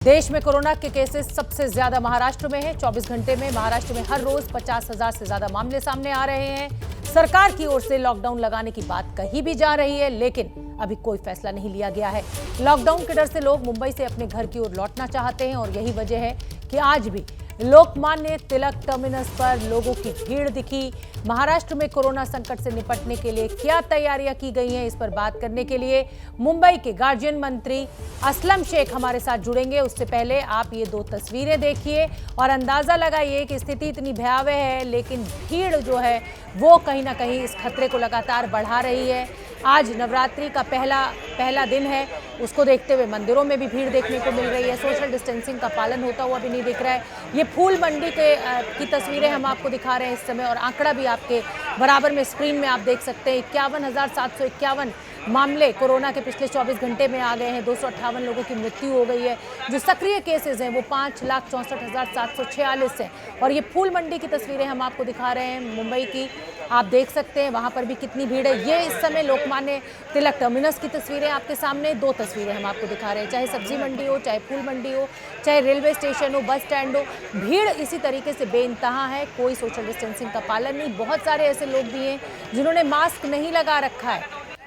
देश में कोरोना के केसेस सबसे ज्यादा महाराष्ट्र में है। 24 घंटे में महाराष्ट्र में हर रोज 50,000 से ज्यादा मामले सामने आ रहे हैं। सरकार की ओर से लॉकडाउन लगाने की बात कही भी जा रही है, लेकिन अभी कोई फैसला नहीं लिया गया है। लॉकडाउन के डर से लोग मुंबई से अपने घर की ओर लौटना चाहते हैं और यही वजह है कि आज भी लोकमान्य तिलक टर्मिनस पर लोगों की भीड़ दिखी। महाराष्ट्र में कोरोना संकट से निपटने के लिए क्या तैयारियां की गई हैं, इस पर बात करने के लिए मुंबई के गार्जियन मंत्री असलम शेख हमारे साथ जुड़ेंगे। उससे पहले आप ये दो तस्वीरें देखिए और अंदाजा लगाइए कि स्थिति इतनी भयावह है, लेकिन भीड़ जो है वो कहीं ना कहीं इस खतरे को लगातार बढ़ा रही है। आज नवरात्रि का पहला दिन है, उसको देखते हुए मंदिरों में भी भीड़ देखने को मिल रही है। सोशल डिस्टेंसिंग का पालन होता हुआ भी नहीं दिख रहा है। ये फूल मंडी की तस्वीरें हम आपको दिखा रहे हैं इस समय, और आंकड़ा भी आपके बराबर में स्क्रीन में आप देख सकते हैं। 51,751 मामले कोरोना के पिछले 24 घंटे में आ गए हैं। 258 लोगों की मृत्यु हो गई है। जो सक्रिय केसेस हैं वो 5,64,746 हैं। और ये फूल मंडी की तस्वीरें हम आपको दिखा रहे हैं मुंबई की, आप देख सकते हैं वहां पर भी कितनी भीड़ है। ये इस समय लोकमान्य तिलक टर्मिनस की तस्वीरें आपके सामने, दो तस्वीरें हम आपको दिखा रहे हैं। चाहे सब्जी मंडी हो, चाहे फूल मंडी हो, चाहे रेलवे स्टेशन हो, बस स्टैंड हो, भीड़ इसी तरीके से बेइंतहा है। कोई सोशल डिस्टेंसिंग का पालन नहीं। बहुत सारे ऐसे लोग भी हैं जिन्होंने मास्क नहीं लगा रखा है,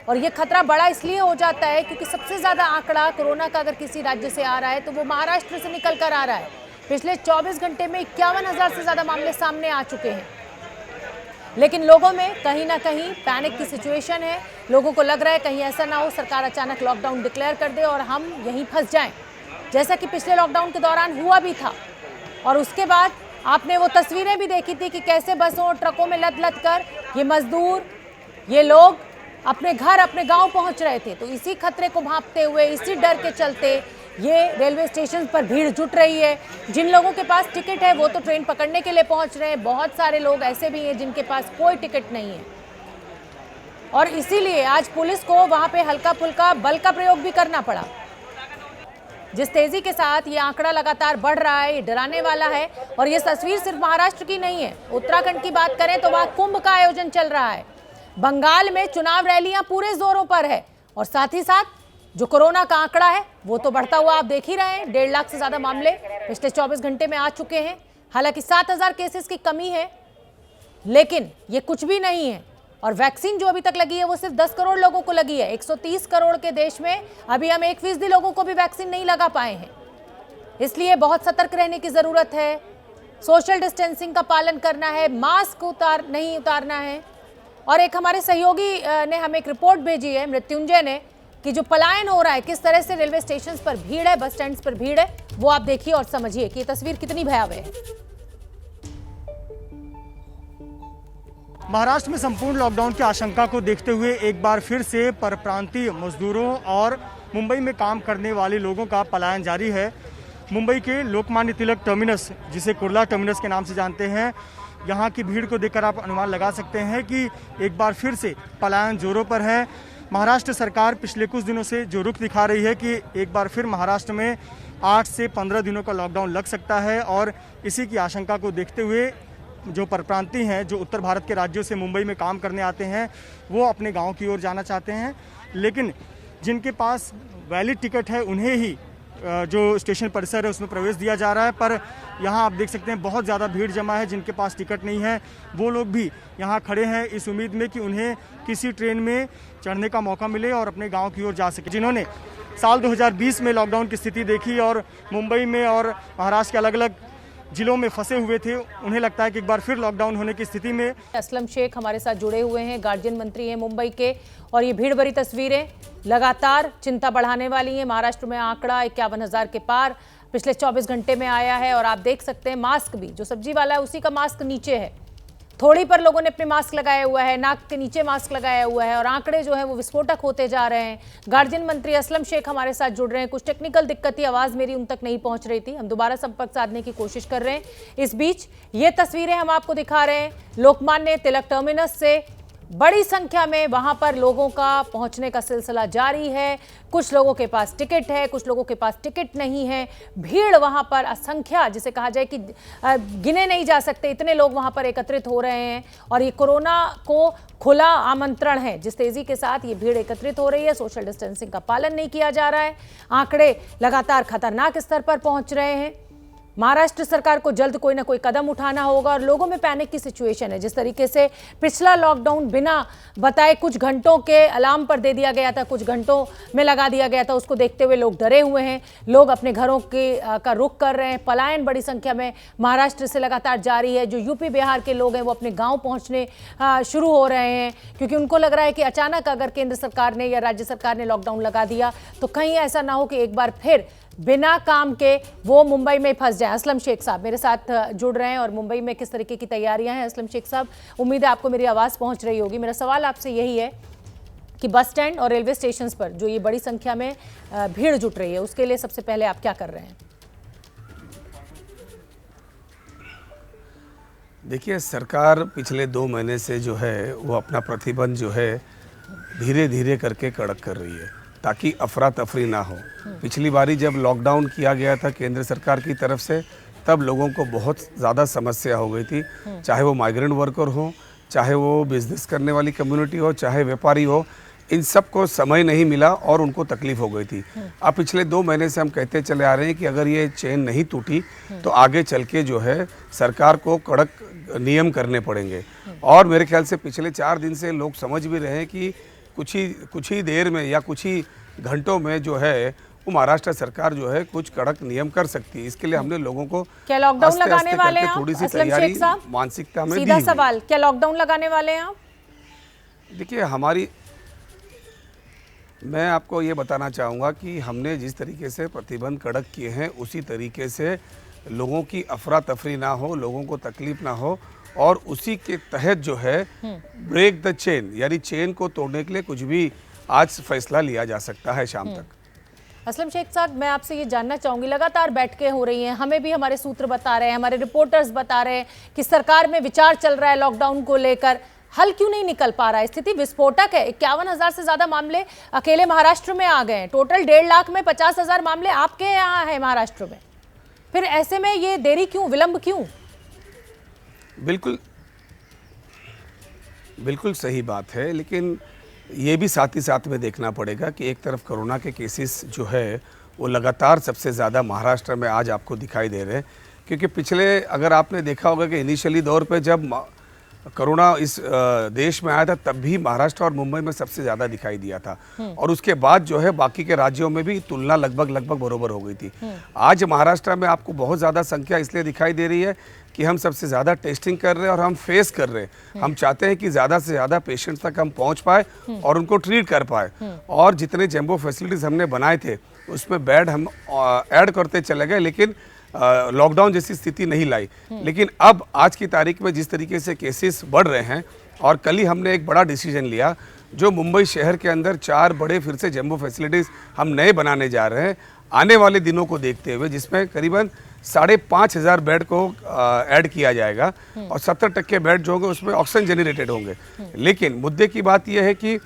और ये खतरा बड़ा इसलिए हो जाता है क्योंकि सबसे ज्यादा आंकड़ा कोरोना का अगर किसी राज्य से आ रहा है तो वो महाराष्ट्र से निकल कर आ रहा है। पिछले 24 घंटे में 51,000 से ज्यादा मामले सामने आ चुके हैं, लेकिन लोगों में कहीं ना कहीं पैनिक की सिचुएशन है। लोगों को लग रहा है कहीं ऐसा ना हो सरकार अचानक लॉकडाउन डिक्लेयर कर दे और हम यहीं फंस जाएं, जैसा कि पिछले लॉकडाउन के दौरान हुआ भी था। और उसके बाद आपने वो तस्वीरें भी देखी थी कि कैसे बसों और ट्रकों में लद लद कर ये मजदूर, ये लोग अपने घर, अपने गांव पहुंच रहे थे। तो इसी खतरे को भांपते हुए, इसी डर के चलते ये रेलवे स्टेशन पर भीड़ जुट रही है। जिन लोगों के पास टिकट है वो तो ट्रेन पकड़ने के लिए पहुंच रहे हैं। बहुत सारे लोग ऐसे भी हैं जिनके पास कोई टिकट नहीं है, और इसीलिए आज पुलिस को वहां पे हल्का फुल्का बल का प्रयोग भी करना पड़ा। जिस तेजी के साथ ये आंकड़ा लगातार बढ़ रहा है, ये डराने वाला है। और ये तस्वीर सिर्फ महाराष्ट्र की नहीं है। उत्तराखंड की बात करें तो वहां कुंभ का आयोजन चल रहा है। बंगाल में चुनाव रैलियां पूरे जोरों पर है, और साथ ही साथ जो कोरोना का आंकड़ा है वो तो बढ़ता हुआ आप देख ही रहे हैं। 1.5 लाख से ज्यादा मामले पिछले 24 घंटे में आ चुके हैं। हालांकि 7,000 केसेस की कमी है, लेकिन ये कुछ भी नहीं है। और वैक्सीन जो अभी तक लगी है वो सिर्फ 10 करोड़ लोगों को लगी है। 130 करोड़ के देश में अभी हम 1% लोगों को भी वैक्सीन नहीं लगा पाए हैं। इसलिए बहुत सतर्क रहने की जरूरत है। सोशल डिस्टेंसिंग का पालन करना है, मास्क नहीं उतारना है। और एक हमारे सहयोगी ने हमें एक रिपोर्ट भेजी है, मृत्युंजय ने, कि जो पलायन हो रहा है, किस तरह से रेलवे स्टेशन पर भीड़ है, बस स्टैंड पर भीड़ है, वो आप देखिए और समझिए कि ये तस्वीर कितनी भयावह है। महाराष्ट्र में संपूर्ण लॉकडाउन की आशंका को देखते हुए एक बार फिर से परप्रांतीय मजदूरों और मुंबई में काम करने वाले लोगों का पलायन जारी है। मुंबई के लोकमान्य तिलक टर्मिनस, जिसे कुर्ला टर्मिनस के नाम से जानते हैं, यहाँ की भीड़ को देखकर आप अनुमान लगा सकते हैं कि एक बार फिर से पलायन जोरों पर है। महाराष्ट्र सरकार पिछले कुछ दिनों से जो रुख दिखा रही है कि एक बार फिर महाराष्ट्र में 8 से 15 दिनों का लॉकडाउन लग सकता है, और इसी की आशंका को देखते हुए जो परप्रांतीय हैं, जो उत्तर भारत के राज्यों से मुंबई में काम करने आते हैं, वो अपने गाँव की ओर जाना चाहते हैं। लेकिन जिनके पास वैलिड टिकट है उन्हें ही जो स्टेशन परिसर है उसमें प्रवेश दिया जा रहा है। पर यहाँ आप देख सकते हैं बहुत ज़्यादा भीड़ जमा है। जिनके पास टिकट नहीं है वो लोग भी यहाँ खड़े हैं इस उम्मीद में कि उन्हें किसी ट्रेन में चढ़ने का मौका मिले और अपने गांव की ओर जा सके। जिन्होंने साल 2020 में लॉकडाउन की स्थिति देखी और मुंबई में और महाराष्ट्र के अलग अलग जिलों में फंसे हुए थे, उन्हें लगता है कि एक बार फिर लॉकडाउन होने की स्थिति में। असलम शेख हमारे साथ जुड़े हुए हैं, गार्जियन मंत्री हैं मुंबई के, और ये भीड़ भरी तस्वीरें लगातार चिंता बढ़ाने वाली हैं। महाराष्ट्र में आंकड़ा 51,000 के पार पिछले 24 घंटे में आया है, और आप देख सकते हैं मास्क भी, जो सब्जी वाला है उसी का मास्क नीचे है। थोड़ी पर लोगों ने अपने मास्क लगाया हुआ है, नाक के नीचे मास्क लगाया हुआ है, और आंकड़े जो है वो विस्फोटक होते जा रहे हैं। गार्जियन मंत्री असलम शेख हमारे साथ जुड़ रहे हैं। कुछ टेक्निकल दिक्कत थी, आवाज मेरी उन तक नहीं पहुंच रही थी, हम दोबारा संपर्क साधने की कोशिश कर रहे हैं। इस बीच ये तस्वीरें हम आपको दिखा रहे हैं लोकमान्य तिलक टर्मिनस से, बड़ी संख्या में वहां पर लोगों का पहुंचने का सिलसिला जारी है। कुछ लोगों के पास टिकट है, कुछ लोगों के पास टिकट नहीं है। भीड़ वहां पर असंख्या, जिसे कहा जाए कि गिने नहीं जा सकते, इतने लोग वहां पर एकत्रित हो रहे हैं। और ये कोरोना को खुला आमंत्रण है। जिस तेजी के साथ ये भीड़ एकत्रित हो रही है, सोशल डिस्टेंसिंग का पालन नहीं किया जा रहा है। आंकड़े लगातार खतरनाक स्तर पर पहुंच रहे हैं। महाराष्ट्र सरकार को जल्द कोई ना कोई कदम उठाना होगा और लोगों में पैनिक की सिचुएशन है। जिस तरीके से पिछला लॉकडाउन बिना बताए कुछ घंटों के अलार्म पर दे दिया गया था, कुछ घंटों में लगा दिया गया था, उसको देखते हुए लोग डरे हुए हैं। लोग अपने घरों का रुख कर रहे हैं। पलायन बड़ी संख्या में महाराष्ट्र से लगातार जारी है। जो यूपी बिहार के लोग हैं वो अपने गाँव पहुँचने शुरू हो रहे हैं, क्योंकि उनको लग रहा है कि अचानक अगर केंद्र सरकार ने या राज्य सरकार ने लॉकडाउन लगा दिया तो कहीं ऐसा ना हो कि एक बार फिर बिना काम के वो मुंबई में फंस जाए। असलम शेख साहब मेरे साथ जुड़ रहे हैं और मुंबई में किस तरीके की तैयारियां हैं। असलम शेख साहब, उम्मीद है आपको मेरी आवाज़ पहुंच रही होगी। मेरा सवाल आपसे यही है कि बस स्टैंड और रेलवे स्टेशन पर जो ये बड़ी संख्या में भीड़ जुट रही है, उसके लिए सबसे पहले आप क्या कर रहे हैं? देखिए, सरकार पिछले 2 महीने से जो है वो अपना प्रतिबंध जो है धीरे धीरे करके कड़क कर रही है ताकि अफरा तफरी ना हो। पिछली बारी जब लॉकडाउन किया गया था केंद्र सरकार की तरफ से, तब लोगों को बहुत ज़्यादा समस्या हो गई थी। चाहे वो माइग्रेंट वर्कर हो, चाहे वो बिजनेस करने वाली कम्युनिटी हो, चाहे व्यापारी हो, इन सब को समय नहीं मिला और उनको तकलीफ हो गई थी। अब पिछले 2 महीने से हम कहते चले आ रहे हैं कि अगर ये चेन नहीं टूटी तो आगे चल के जो है सरकार को कड़क नियम करने पड़ेंगे। और मेरे ख्याल से पिछले 4 दिन से लोग समझ भी रहे हैं कि कुछ ही देर में या कुछ ही घंटों में जो है वो महाराष्ट्र सरकार जो है कुछ कड़क नियम कर सकती है। इसके लिए हमने लोगों को क्या लॉकडाउन लगाने वाले हैं थोड़ी सी असलम तैयारी शेख साहब? मानसिकता में सीधा सवाल, क्या लॉकडाउन लगाने वाले हैं आप? देखिए, मैं आपको ये बताना चाहूँगा कि हमने जिस तरीके से प्रतिबंध कड़क किए हैं उसी तरीके से लोगों की अफरा तफरी ना हो, लोगों को तकलीफ ना हो, और उसी के तहत जो है ब्रेक द चेन, यानी चेन को तोड़ने के लिए कुछ भी आज फैसला लिया जा सकता है शाम तक। असलम शेख साहब, मैं आपसे ये जानना चाहूंगी, लगातार बैठकें हो रही हैं, हमें भी हमारे सूत्र बता रहे हैं, हमारे रिपोर्टर्स बता रहे हैं कि सरकार में विचार चल रहा है लॉकडाउन को लेकर, हल क्यों नहीं निकल पा रहा है? स्थिति विस्फोटक है। 51,000 से ज्यादा मामले अकेले महाराष्ट्र में आ गए हैं। टोटल 1.5 लाख में 50,000 मामले आपके यहाँ है महाराष्ट्र में। फिर ऐसे में ये देरी क्यों, विलंब क्यों? बिल्कुल सही बात है, लेकिन ये भी साथ ही साथ में देखना पड़ेगा कि एक तरफ कोरोना के केसेस जो है वो लगातार सबसे ज़्यादा महाराष्ट्र में आज आपको दिखाई दे रहे हैं। क्योंकि पिछले, अगर आपने देखा होगा कि इनिशियली दौर पे जब कोरोना इस देश में आया था तब भी महाराष्ट्र और मुंबई में सबसे ज़्यादा दिखाई दिया था, और उसके बाद जो है बाकी के राज्यों में भी तुलना लगभग बरोबर हो गई थी। आज महाराष्ट्र में आपको बहुत ज़्यादा संख्या इसलिए दिखाई दे रही है कि हम सबसे ज़्यादा टेस्टिंग कर रहे हैं और हम फेस कर रहे हैं। हम चाहते हैं कि ज़्यादा से ज़्यादा पेशेंट्स तक हम पहुंच पाए और उनको ट्रीट कर पाए। और जितने जंबो फैसिलिटीज़ हमने बनाए थे उसमें बेड हम ऐड करते चले गए, लेकिन लॉकडाउन जैसी स्थिति नहीं लाई। लेकिन अब आज की तारीख में जिस तरीके से केसेस बढ़ रहे हैं, और कल ही हमने एक बड़ा डिसीजन लिया, जो मुंबई शहर के अंदर 4 बड़े फिर से जंबो फैसिलिटीज़ हम नए बनाने जा रहे हैं आने वाले दिनों को देखते हुए, जिसमें करीबन 5,500 बेड को ऐड किया जाएगा और 70% बेड जो होंगे उसमें ऑक्सीजन जेनरेटेड होंगे। लेकिन मुद्दे की बात यह है कि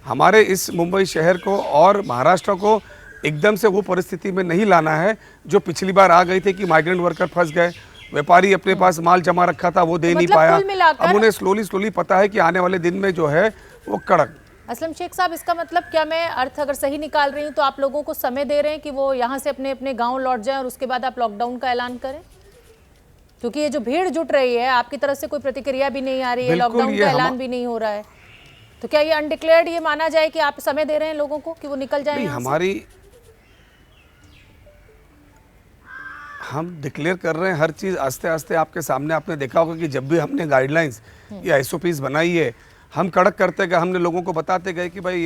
हमारे इस मुंबई शहर को और महाराष्ट्र को एकदम से वो परिस्थिति में नहीं लाना है जो पिछली बार आ गई थी कि माइग्रेंट वर्कर फंस गए, व्यापारी अपने पास माल जमा रखा था वो दे नहीं पाया। अब उन्हें स्लोली पता है कि आने वाले दिन में जो है वो कड़क। असलम शेख साहब, इसका मतलब क्या मैं अर्थ अगर सही निकाल रही हूँ तो आप लोगों को समय दे रहे हैं कि वो यहाँ से अपने अपने गांव लौट जाएं और उसके बाद आप लॉकडाउन का ऐलान करें? क्योंकि ये जो भीड़ जुट रही है, आपकी तरफ से कोई प्रतिक्रिया भी नहीं आ रही है, लॉकडाउन का ऐलान भी नहीं हो रहा है, तो क्या ये अनडिक्लेयर्ड ये माना जाए कि आप समय दे रहे हैं लोगों को कि वो निकल जाए? हम डिक्लेयर कर रहे हैं हर चीज़ आस्ते आस्ते आपके सामने। आपने देखा होगा कि जब भी हमने गाइडलाइंस या SOPs बनाई है, हम कड़क करते गए, हमने लोगों को बताते गए कि भाई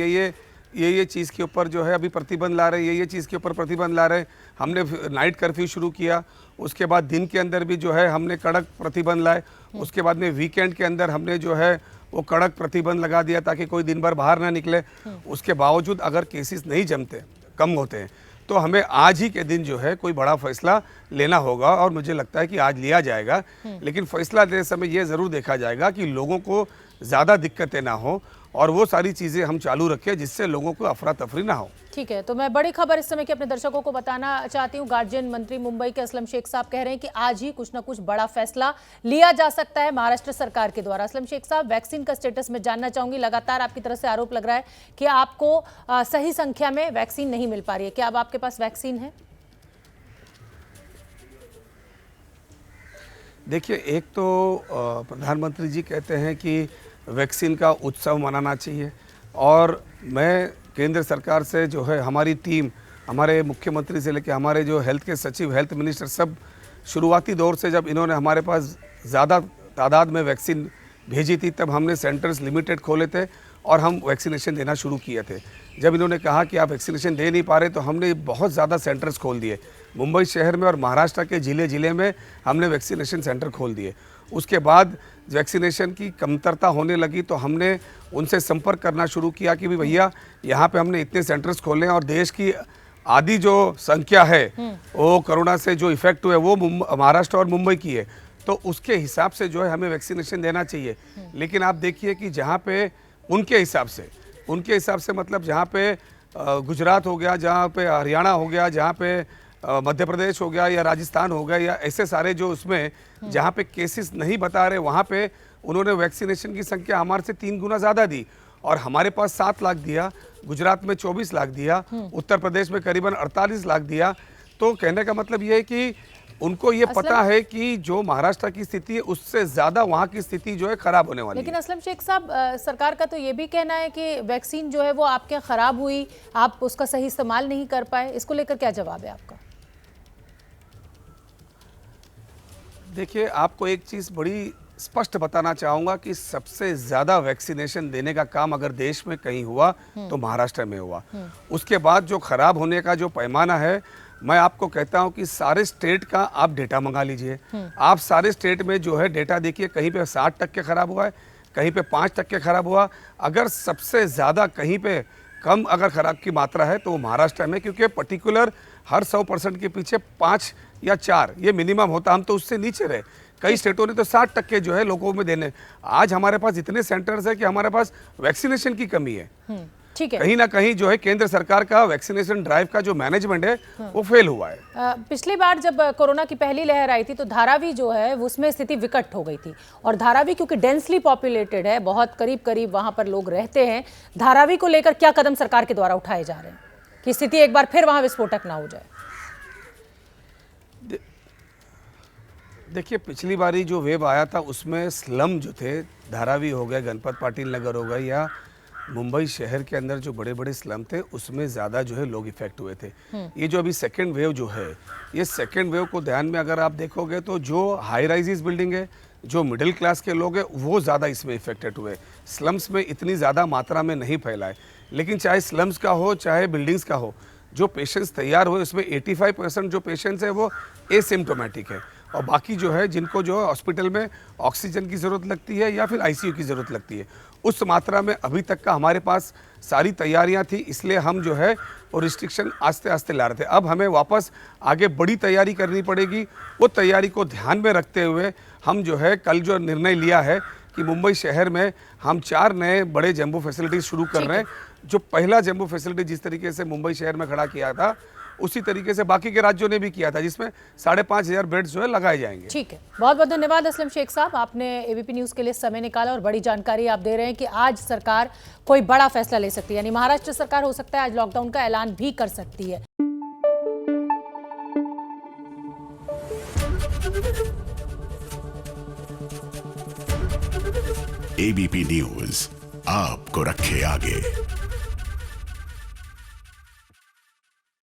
ये चीज़ के ऊपर जो है अभी प्रतिबंध ला रहे हैं, ये चीज़ के ऊपर प्रतिबंध ला रहे हैं। हमने नाइट कर्फ्यू शुरू किया, उसके बाद दिन के अंदर भी जो है हमने कड़क प्रतिबंध लाए, उसके बाद में वीकेंड के अंदर हमने जो है वो कड़क प्रतिबंध लगा दिया ताकि कोई दिन भर बाहर ना निकले। उसके बावजूद अगर केसेस नहीं जमते, कम होते हैं, तो हमें आज ही के दिन जो है कोई बड़ा फैसला लेना होगा, और मुझे लगता है कि आज लिया जाएगा। लेकिन फैसला लेते समय ये ज़रूर देखा जाएगा कि लोगों को ज़्यादा दिक्कतें ना हो और वो सारी चीज़ें हम चालू रखें जिससे लोगों को अफरा तफरी ना हो। ठीक है, तो मैं बड़ी खबर इस समय के अपने दर्शकों को बताना चाहती हूँ। गार्जियन मंत्री मुंबई के असलम शेख साहब कह रहे हैं कि आज ही कुछ ना कुछ बड़ा फैसला लिया जा सकता है महाराष्ट्र सरकार के द्वारा। असलम शेख साहब, वैक्सीन का स्टेटस मैं जानना चाहूंगी। लगातार आपकी तरफ से आरोप लग रहा है कि आपको सही संख्या में वैक्सीन नहीं मिल पा रही है। क्या अब आपके पास वैक्सीन है? देखिए, एक तो प्रधानमंत्री जी कहते हैं कि वैक्सीन का उत्सव मनाना चाहिए और मैं केंद्र सरकार से जो है हमारी टीम, हमारे मुख्यमंत्री से लेकर हमारे जो हेल्थ के सचिव, हेल्थ मिनिस्टर, सब शुरुआती दौर से जब इन्होंने हमारे पास ज़्यादा तादाद में वैक्सीन भेजी थी तब हमने सेंटर्स लिमिटेड खोले थे और हम वैक्सीनेशन देना शुरू किए थे। जब इन्होंने कहा कि आप वैक्सीनेशन दे नहीं पा रहे तो हमने बहुत ज़्यादा सेंटर्स खोल दिए मुंबई शहर में और महाराष्ट्र के ज़िले में हमने वैक्सीनेशन सेंटर खोल दिए। उसके बाद वैक्सीनेशन की कमतरता होने लगी तो हमने उनसे संपर्क करना शुरू किया कि भैया यहाँ पे हमने इतने सेंटर्स खोले हैं और देश की आधी जो संख्या है वो कोरोना से जो इफेक्ट हुए वो महाराष्ट्र और मुंबई की है, तो उसके हिसाब से जो है हमें वैक्सीनेशन देना चाहिए। लेकिन आप देखिए कि जहाँ पे उनके हिसाब से मतलब जहाँ पे गुजरात हो गया, जहाँ पे हरियाणा हो गया, जहाँ पे मध्य प्रदेश हो गया या राजस्थान हो गया या ऐसे सारे जो उसमें जहाँ पे केसेस नहीं बता रहे वहाँ पे उन्होंने वैक्सीनेशन की संख्या हमारे से 3 गुना ज़्यादा दी और हमारे पास 7 लाख दिया, गुजरात में 24 लाख दिया, उत्तर प्रदेश में करीबन 48 लाख दिया। तो कहने का मतलब ये है कि उनको ये पता है कि जो महाराष्ट्र की स्थिति है उससे ज़्यादा वहाँ की स्थिति जो है खराब होने वाली है। लेकिन असलम शेख साहब, सरकार का तो ये भी कहना है कि वैक्सीन जो है वो आपके यहाँ खराब हुई, आप उसका सही इस्तेमाल नहीं कर पाए। इसको लेकर क्या जवाब है आपका? देखिए, आपको एक चीज़ बड़ी स्पष्ट बताना चाहूँगा कि सबसे ज़्यादा वैक्सीनेशन देने का काम अगर देश में कहीं हुआ तो महाराष्ट्र में हुआ। उसके बाद जो खराब होने का जो पैमाना है, मैं आपको कहता हूं कि सारे स्टेट का आप डेटा मंगा लीजिए। आप सारे स्टेट में जो है डेटा देखिए, कहीं पे 60% खराब हुआ है, कहीं पे 5% खराब हुआ। अगर सबसे ज़्यादा कहीं पे कम अगर खराब की मात्रा है तो वो महाराष्ट्र में, क्योंकि पर्टिकुलर हर 100% के पीछे 5 या 4 ये मिनिमम होता। हम तो उससे नीचे रहे। कई स्टेटों ने तो 60% जो है लोगों में देने। आज हमारे पास इतने सेंटर्स है कि हमारे पास वैक्सीनेशन की कमी है। ठीक है, कहीं ना कहीं जो है केंद्र सरकार का वैक्सीनेशन ड्राइव का जो मैनेजमेंट है वो फेल हुआ है। पिछली बार जब कोरोना की पहली लहर आई थी तो धारावी जो है उसमें स्थिति विकट हो गई थी और धारावी क्योंकि डेंसली पॉपुलेटेड है, बहुत करीब करीब वहां पर लोग रहते हैं। धारावी को लेकर क्या कदम सरकार के द्वारा उठाए जा रहे हैं कि स्थिति एक बार फिर वहां विस्फोटक ना हो जाए? देखिए, पिछली बारी जो वेव आया था उसमें स्लम जो थे, धारावी हो गए, गणपत पाटिल नगर हो गए या मुंबई शहर के अंदर जो बड़े बड़े स्लम थे उसमें ज़्यादा जो है लोग इफेक्ट हुए थे। ये जो अभी सेकेंड वेव जो है, ये सेकेंड वेव को ध्यान में अगर आप देखोगे तो जो हाई राइजिस बिल्डिंग है, जो मिडिल क्लास के लोग हैं वो ज़्यादा इसमें इफेक्टेड हुए। स्लम्स में इतनी ज़्यादा मात्रा में नहीं फैला है। लेकिन चाहे स्लम्स का हो चाहे बिल्डिंग्स का हो, जो पेशेंट्स तैयार हुए उसमें 85% जो पेशेंट्स हैं वो एसिम्टोमेटिक है और बाकी जो है जिनको जो है हॉस्पिटल में ऑक्सीजन की ज़रूरत लगती है या फिर आईसीयू की ज़रूरत लगती है, उस मात्रा में अभी तक का हमारे पास सारी तैयारियां थी। इसलिए हम जो है वो रिस्ट्रिक्शन आस्ते आस्ते ला रहे थे। अब हमें वापस आगे बड़ी तैयारी करनी पड़ेगी। वो तैयारी को ध्यान में रखते हुए हम जो है कल जो निर्णय लिया है कि मुंबई शहर में हम 4 नए बड़े जम्बो फैसिलिटीज़ शुरू कर रहे हैं। जो पहला जम्बो फैसिलिटी जिस तरीके से मुंबई शहर में खड़ा किया था उसी तरीके से बाकी के राज्यों ने भी किया था, जिसमें 5,500 बेड्स जो है लगाए जाएंगे। ठीक है, बहुत बहुत धन्यवाद असलम शेख साहब, आपने एबीपी न्यूज़ के लिए समय निकाला और बड़ी जानकारी आप दे रहे हैं कि आज सरकार कोई बड़ा फैसला ले सकती है, यानी महाराष्ट्र सरकार हो सकता है आज लॉकडाउन का ऐलान भी कर सकती है। एबीपी न्यूज़ आपको रखे आगे।